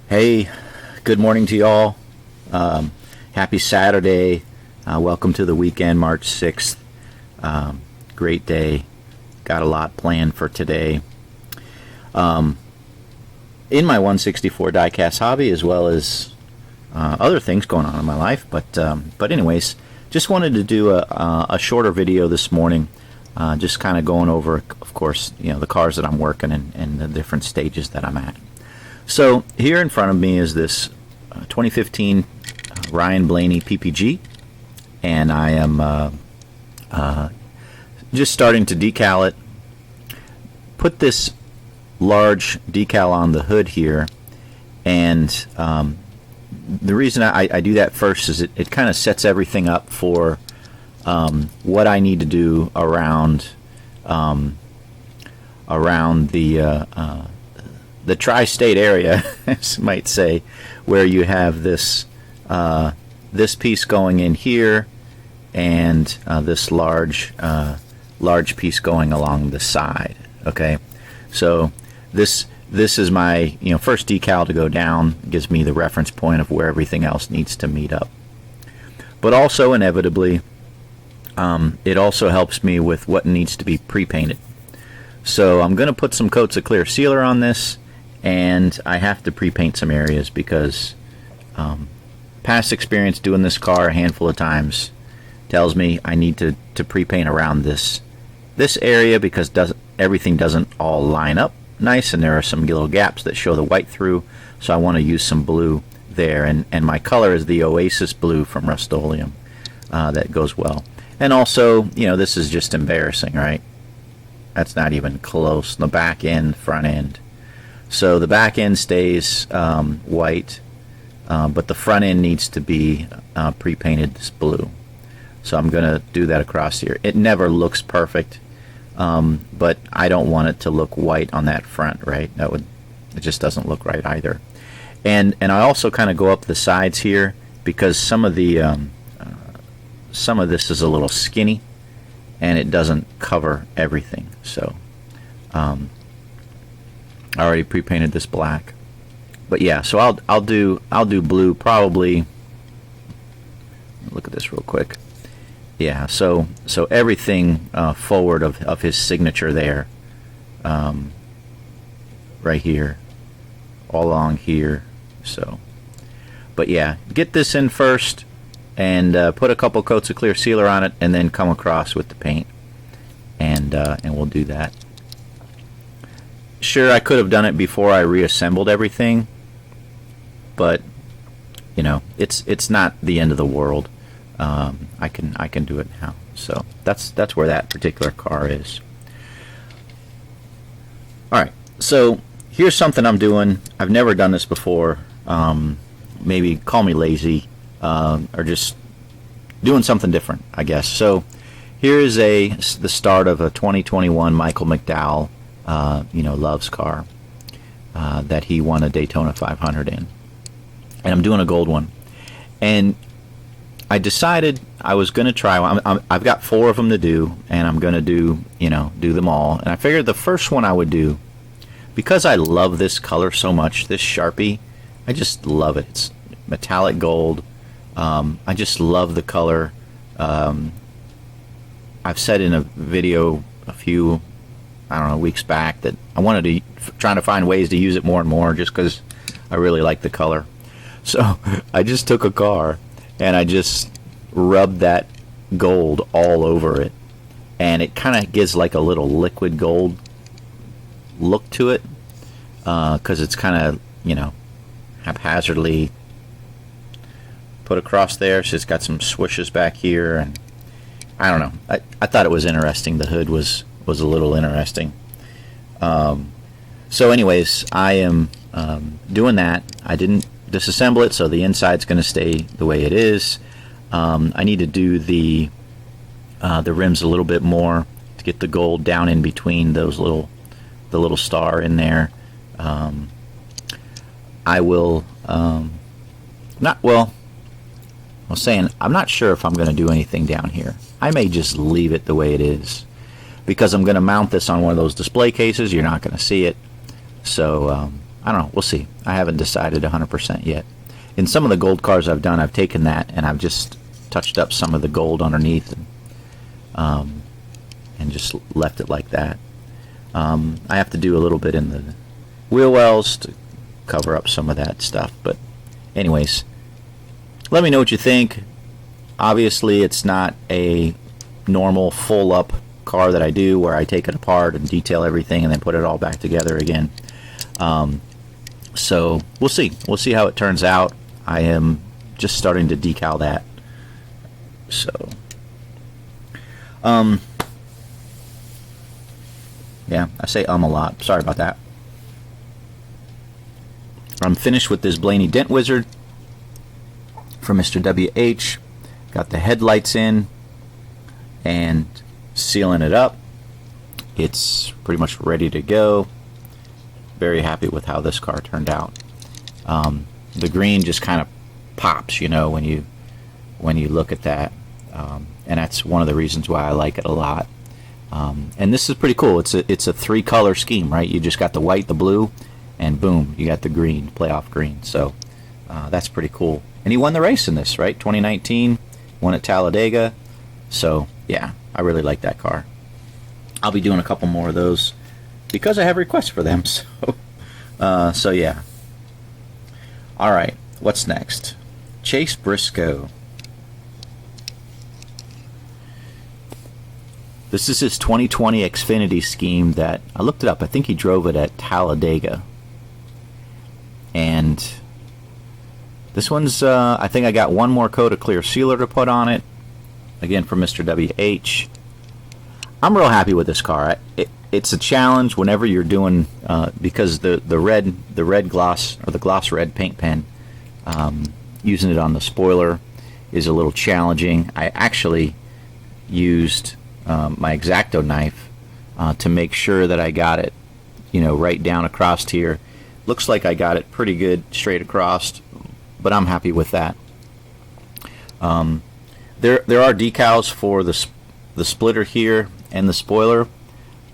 Hey, good morning to y'all. Happy Saturday. Welcome to the weekend, March 6th. Great day. Got a lot planned for today. In my 164 diecast hobby, as well as other things going on in my life. But anyways, just wanted to do a shorter video this morning. Just kind of going over, of course, the cars that I'm working in and the different stages that I'm at. So here in front of me is this 2015 Ryan Blaney PPG, and I am just starting to decal it. Put this large decal on the hood here, and the reason I do that first is it kind of sets everything up for what I need to do around the tri-state area, as you might say, where you have this this piece going in here, and this large piece going along the side. Okay, so this is my first decal to go down. It gives me the reference point of where everything else needs to meet up. But also inevitably, it also helps me with what needs to be pre-painted. So I'm going to put some coats of clear sealer on this. And I have to pre-paint some areas because past experience doing this car a handful of times tells me I need to pre-paint around this area because everything doesn't all line up nice, and there are some little gaps that show the white through, so I want to use some blue there, and my color is the Oasis blue from Rust-Oleum. That goes well. And also, this is just embarrassing, right? That's not even close. The back end, front end. So the back end stays white, but the front end needs to be pre-painted this blue. So I'm going to do that across here. It never looks perfect, but I don't want it to look white on that front, right? It just doesn't look right either. And I also kind of go up the sides here because some of this is a little skinny, and it doesn't cover everything. So I already pre-painted this black, but yeah. So I'll do blue probably. Look at this real quick. Yeah. So everything forward of his signature there, right here, all along here. So, but yeah, get this in first, and put a couple coats of clear sealer on it, and then come across with the paint, and we'll do that. Sure, I could have done it before I reassembled everything, but it's not the end of the world. I can do it now. So that's where that particular car is. All right. So here's something I'm doing. I've never done this before. Maybe call me lazy, or just doing something different, I guess. So here is the start of a 2021 Michael McDowell. Love's car that he won a Daytona 500 in, and I'm doing a gold one, and I decided I was going to try one. I've got 4 of them to do, and I'm going to do them all, and I figured the first one I would do, because I love this color so much, this Sharpie, I just love it. It's metallic gold. I just love the color. I've said in a video a few weeks back that I wanted to trying to find ways to use it more and more just because I really like the color. So I just took a car and I just rubbed that gold all over it, and it kind of gives like a little liquid gold look to it because it's kind of haphazardly put across there. So it's got some swishes back here, and I don't know. I thought it was interesting. The hood was a little interesting. So anyways, I am doing that. I didn't disassemble it, so the inside's going to stay the way it is. I need to do the rims a little bit more to get the gold down in between those the little star in there. I will I was saying I'm not sure if I'm going to do anything down here. I may just leave it the way it is, because I'm going to mount this on one of those display cases. You're not going to see it, so I don't know. We'll see. I haven't decided 100% yet. In some of the gold cars I've done, I've taken that and I've just touched up some of the gold underneath and just left it like that. I have to do a little bit in the wheel wells to cover up some of that stuff. But anyways, let me know what you think. Obviously, it's not a normal full up car that I do where I take it apart and detail everything and then put it all back together again. So we'll see. We'll see how it turns out. I am just starting to decal that. So, yeah, I say a lot. Sorry about that. I'm finished with this Blaney Dent Wizard from Mr. WH. Got the headlights in and sealing it up. It's pretty much ready to go. Very happy with how this car turned out. The green just kind of pops, you know, when you look at that, and that's one of the reasons why I like it a lot. And this is pretty cool. It's a 3-color scheme, right? You just got the white, the blue, and boom, you got the green, playoff green. So that's pretty cool. And he won the race in this, right? 2019, won at Talladega. So yeah, I really like that car. I'll be doing a couple more of those because I have requests for them. So yeah. All right, what's next? Chase Briscoe. This is his 2020 Xfinity scheme that I looked it up. I think he drove it at Talladega. And this one's, I think I got one more coat of clear sealer to put on it. Again, from Mr. WH. I'm real happy with this car. It's a challenge whenever you're doing, because the red gloss, or the gloss red paint pen, using it on the spoiler is a little challenging. I actually used my X-Acto knife to make sure that I got it, you know, right down across here. Looks like I got it pretty good straight across, but I'm happy with that. There are decals for the splitter here and the spoiler,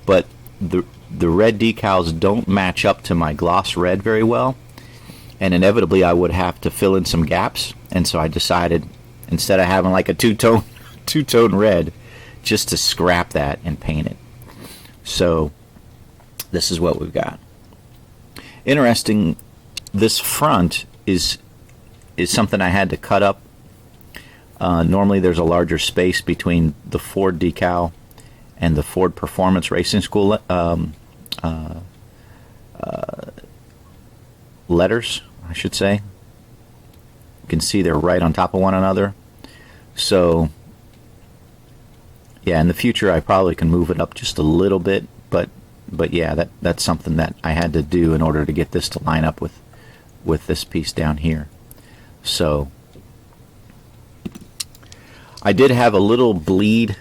but the red decals don't match up to my gloss red very well, and inevitably I would have to fill in some gaps, and so I decided, instead of having like a two-tone red, just to scrap that and paint it. So this is what we've got. Interesting, this front is something I had to cut up. Normally there's a larger space between the Ford decal and the Ford Performance Racing School letters, I should say. You can see they're right on top of one another. So yeah, in the future I probably can move it up just a little bit, but yeah, that's something that I had to do in order to get this to line up with this piece down here. So I did have a little bleed,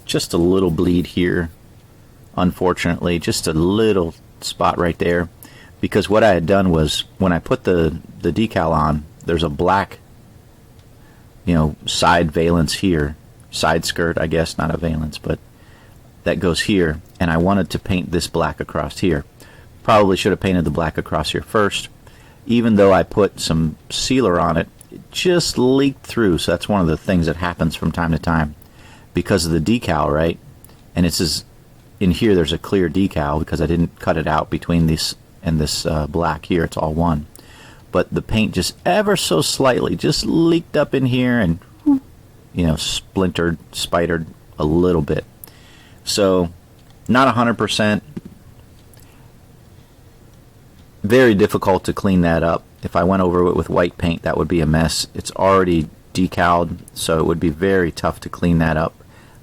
just a little bleed here, unfortunately, just a little spot right there, because what I had done was, when I put the decal on, there's a black, you know, side valance here, side skirt, I guess, not a valance, but that goes here, and I wanted to paint this black across here. Probably should have painted the black across here first. Even though I put some sealer on it, it just leaked through. So that's one of the things that happens from time to time because of the decal, right? And it's as in here there's a clear decal because I didn't cut it out between this and this black here. It's all one. But the paint just ever so slightly just leaked up in here and, you know, splintered, spidered a little bit. So not 100%. Very difficult to clean that up. If I went over it with white paint, that would be a mess. It's already decaled, so it would be very tough to clean that up.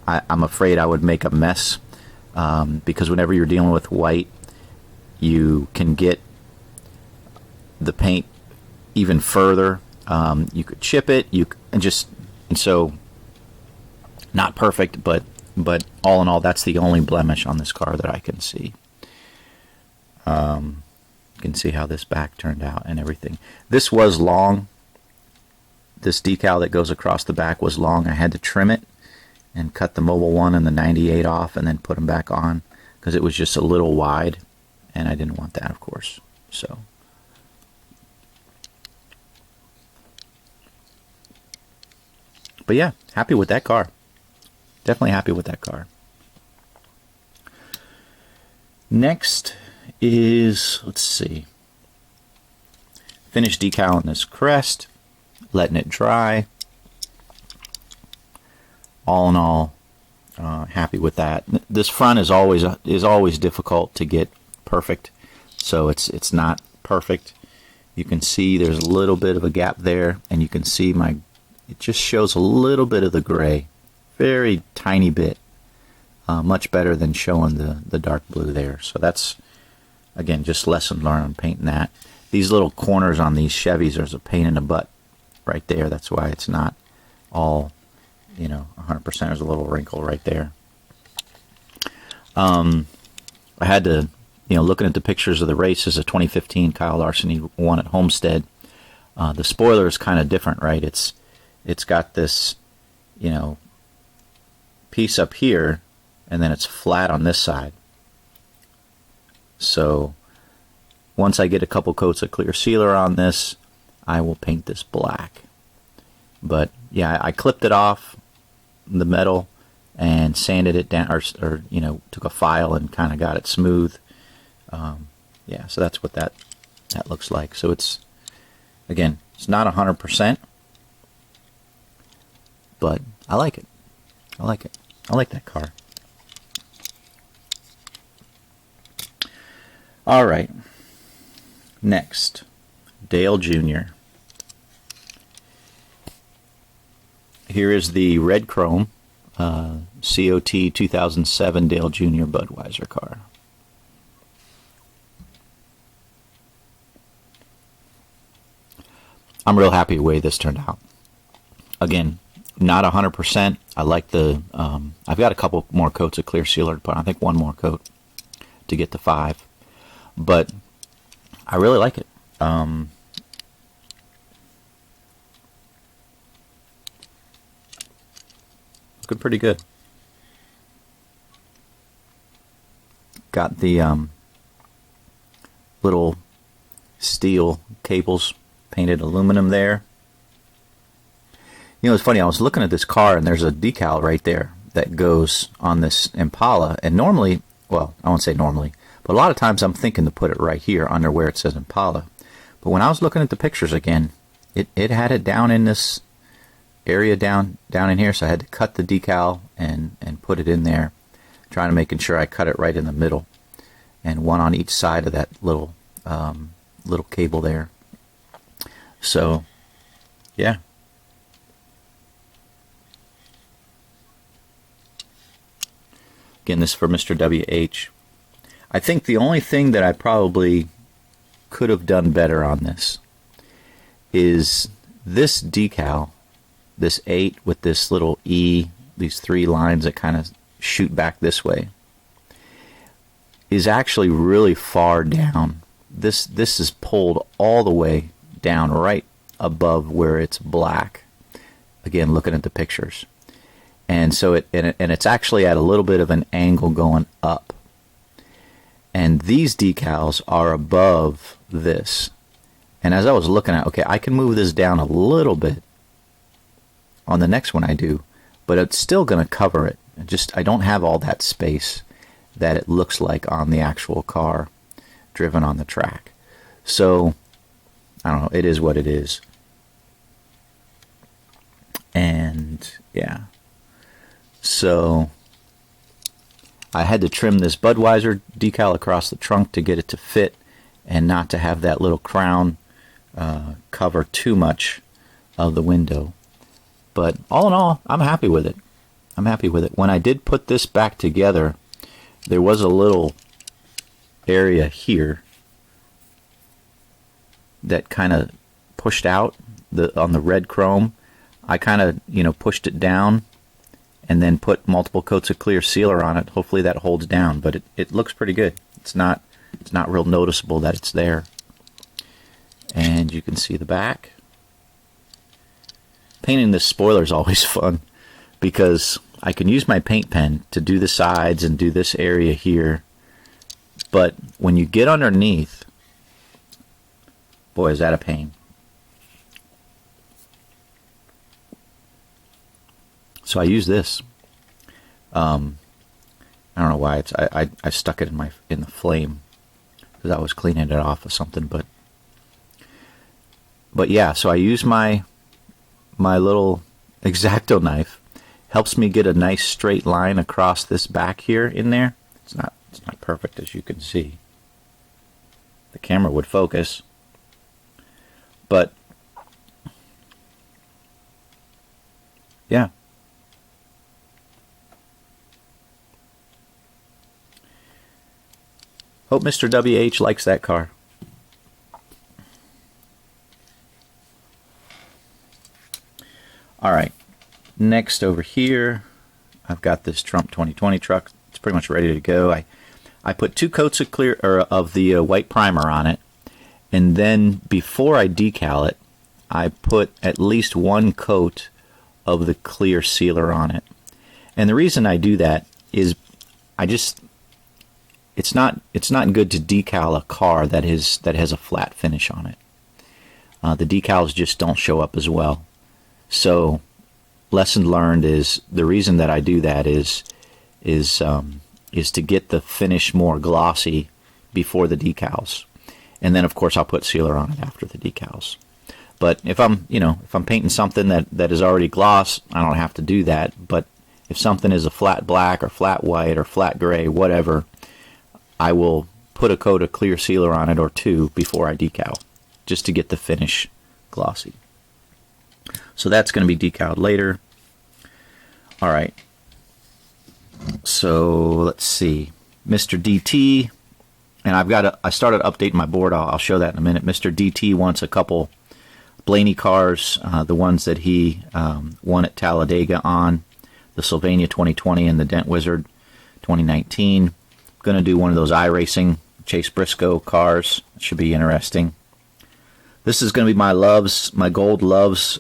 I'm afraid I would make a mess because whenever you're dealing with white, you can get the paint even further. You could chip it, and so not perfect, but all in all, that's the only blemish on this car that I can see. You can see how this back turned out and everything. This was long. This decal that goes across the back was long. I had to trim it and cut the Mobile 1 and the 98 off and then put them back on because it was just a little wide. and I didn't want that, of course. So, but yeah, happy with that car. Definitely happy with that car. Next is, let's see, finish decal on this crest, letting it dry. All in all, happy with that. This front is always difficult to get perfect, so it's not perfect. You can see there's a little bit of a gap there, and you can see it just shows a little bit of the gray, very tiny bit. Much better than showing the dark blue there. So that's, again, just lesson learned on painting that. These little corners on these Chevys, there's a pain in the butt right there. That's why it's not all, 100%. There's a little wrinkle right there. I had to, looking at the pictures of the races of 2015, Kyle Larson won at Homestead. The spoiler is kind of different, right? It's got this, piece up here, and then it's flat on this side. So once I get a couple coats of clear sealer on this, I will paint this black. But yeah, I clipped it off the metal and sanded it down, or took a file and kind of got it smooth. Yeah, so that's what that looks like. So it's, again, it's not 100%, but I like it. I like that car. All right, next, Dale Jr. Here is the red chrome COT 2007 Dale Jr. Budweiser car. I'm real happy with the way this turned out. Again, not 100%. I like the, I've got a couple more coats of clear sealer to put on. I think one more coat to get to 5. But I really like it. Looking pretty good. Got the little steel cables painted aluminum there. It's funny, I was looking at this car and there's a decal right there that goes on this Impala, and normally, well, I won't say normally, but a lot of times I'm thinking to put it right here under where it says Impala. But when I was looking at the pictures again, it had it down in this area down in here, so I had to cut the decal and put it in there, trying to making sure I cut it right in the middle, and one on each side of that little cable there. So, yeah. Again, this is for Mr. WH. I think the only thing that I probably could have done better on this is this decal, this 8 with this little E, these 3 lines that kind of shoot back this way, is actually really far down. This is pulled all the way down right above where it's black. Again, looking at the pictures. And so it's actually at a little bit of an angle going up. And these decals are above this. And as I was looking at, okay, I can move this down a little bit on the next one I do, but it's still going to cover it. I don't have all that space that it looks like on the actual car driven on the track. So, I don't know, it is what it is. And, yeah. So, I had to trim this Budweiser decal across the trunk to get it to fit and not to have that little crown cover too much of the window. But all in all, I'm happy with it. I'm happy with it. When I did put this back together, there was a little area here that kind of pushed out on the red chrome. I kind of, pushed it down and then put multiple coats of clear sealer on it. Hopefully that holds down, but it looks pretty good. It's not real noticeable that it's there. And you can see the back. Painting this spoiler is always fun because I can use my paint pen to do the sides and do this area here But when you get underneath, boy, is that a pain. So I use this. I don't know why I stuck it in the flame because I was cleaning it off of something, but yeah. So I use my little X-Acto knife. Helps me get a nice straight line across this back here in there. It's not perfect, as you can see. The camera would focus, but yeah. Hope Mr. WH likes that car. All right. Next over here, I've got this Trump 2020 truck. It's pretty much ready to go. I put 2 coats of the white primer on it, and then before I decal it, I put at least 1 coat of the clear sealer on it. And the reason I do that is it's not good to decal a car that has a flat finish on it. The decals just don't show up as well. So lesson learned is the reason that I do that is to get the finish more glossy before the decals, and then of course I'll put sealer on it after the decals. But if I'm painting something that is already gloss, I don't have to do that. But if something is a flat black or flat white or flat gray, whatever, I will put a coat of clear sealer on it or 2 before I decal, just to get the finish glossy. So that's going to be decaled later. All right. So let's see. Mr. DT, and I started updating my board. I'll show that in a minute. Mr. DT wants a couple Blaney cars, the ones that he won at Talladega on, the Sylvania 2020 and the Dent Wizard 2019. Going to do one of those iRacing Chase Briscoe cars. It should be interesting. This is going to be my gold loves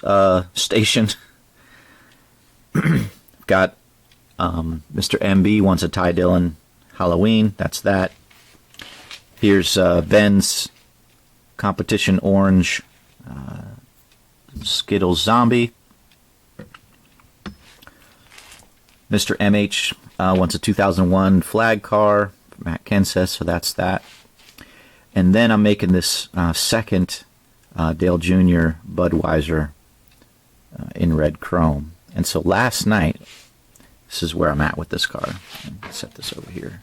station. Got Mr. MB wants a Ty Dillon Halloween. That's that. Here's Ben's competition orange Skittles zombie. Mr. MH wants a 2001 flag car. Matt Ken says, so that's that. And then I'm making this second Dale Jr. Budweiser in red chrome. And so last night, this is where I'm at with this car. Set this over here.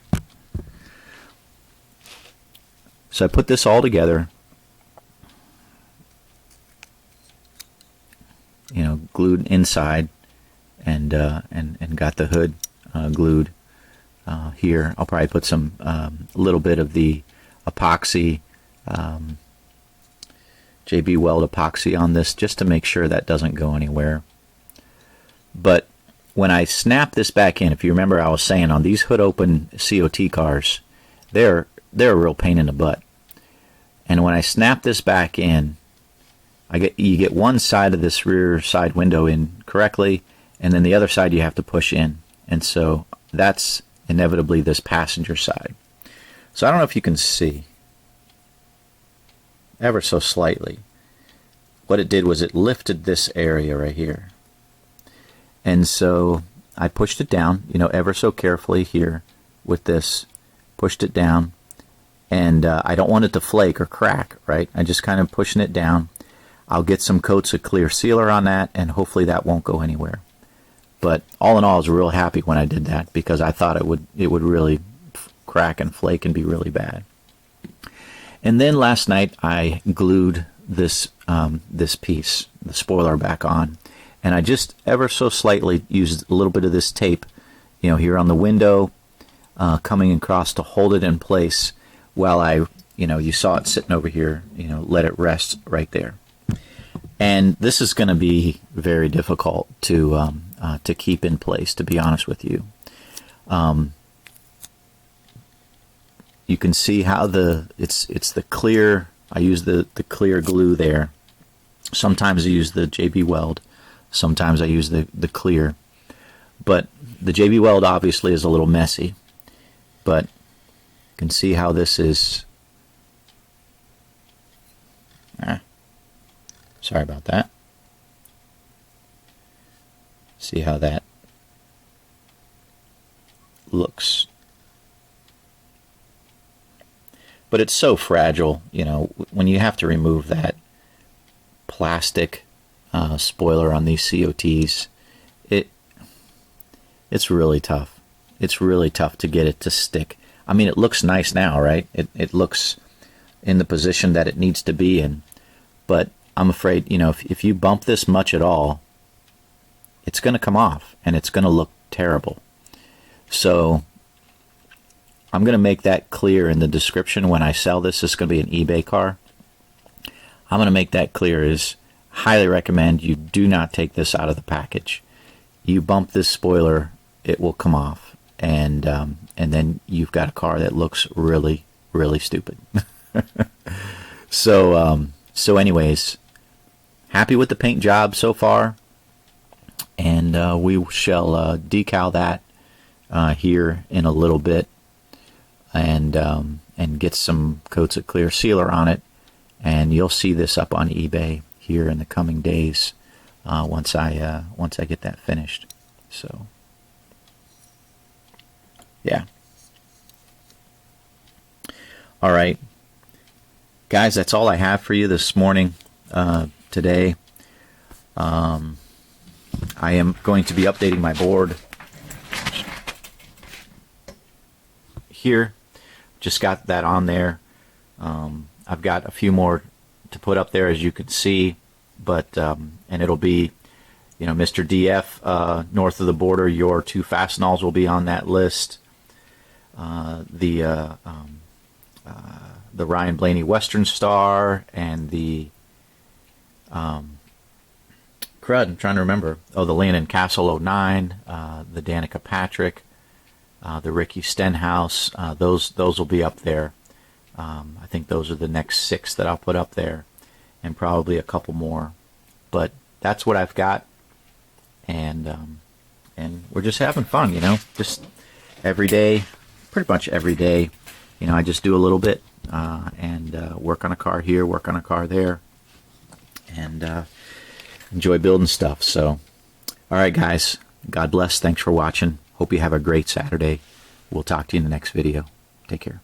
So I put this all together, glued inside, and got the hood glued here. I'll probably put some a little bit of the epoxy, JB Weld epoxy on this, just to make sure that doesn't go anywhere. But when I snap this back in, if you remember, I was saying on these hood open COT cars, they're a real pain in the butt. And when I snap this back in, you get one side of this rear side window in correctly, and then the other side you have to push in. And so that's inevitably this passenger side. So I don't know if you can see ever so slightly. What it did was it lifted this area right here. And so I pushed it down, ever so carefully here with this, pushed it down. And I don't want it to flake or crack, right? I'm just kind of pushing it down. I'll get some coats of clear sealer on that, and hopefully that won't go anywhere. But all in all, I was real happy when I did that, because I thought it would really crack and flake and be really bad. And then last night I glued this this piece, the spoiler, back on, and I just ever so slightly used a little bit of this tape, here on the window, coming across to hold it in place while I, you saw it sitting over here, let it rest right there. And this is going to be very difficult to keep in place, to be honest with you. You can see how it's the clear. I use the clear glue there. Sometimes I use the JB Weld. Sometimes I use the clear. But the JB Weld obviously is a little messy. But You can see how this is. Sorry about that. See how that looks. But it's so fragile, you know, when you have to remove that plastic spoiler on these COTs, it's really tough. It's really tough to get it to stick. I mean, it looks nice now, right? It looks in the position that it needs to be in. But I'm afraid, you know, if you bump this much at all, it's going to come off, and it's going to look terrible. So I'm going to make that clear in the description when I sell this. This is going to be an eBay car. I'm going to make that clear is highly recommend you do not take this out of the package. You bump this spoiler, it will come off, and then you've got a car that looks really, really stupid. So anyways, happy with the paint job so far, and we shall decal that here in a little bit, and get some coats of clear sealer on it, and you'll see this up on eBay here in the coming days once I get that finished. So yeah. All right, guys, that's all I have for you this morning. Today, I am going to be updating my board here. Just got that on there. I've got a few more to put up there, as you can see, but and it'll be, you know, Mr. DF, north of the border. Your 2 Fastenals will be on that list. The Ryan Blaney Western Star, and the crud, I'm trying to remember. Oh, the Landon Castle 09, the Danica Patrick, the Ricky Stenhouse. Those will be up there. I think those are the next 6 that I'll put up there, and probably a couple more. But that's what I've got, and we're just having fun, you know. Just every day, pretty much every day, you know. I just do a little bit, and work on a car here, work on a car there, and enjoy building stuff. So, all right, guys. God bless. Thanks for watching. Hope you have a great Saturday. We'll talk to you in the next video. Take care.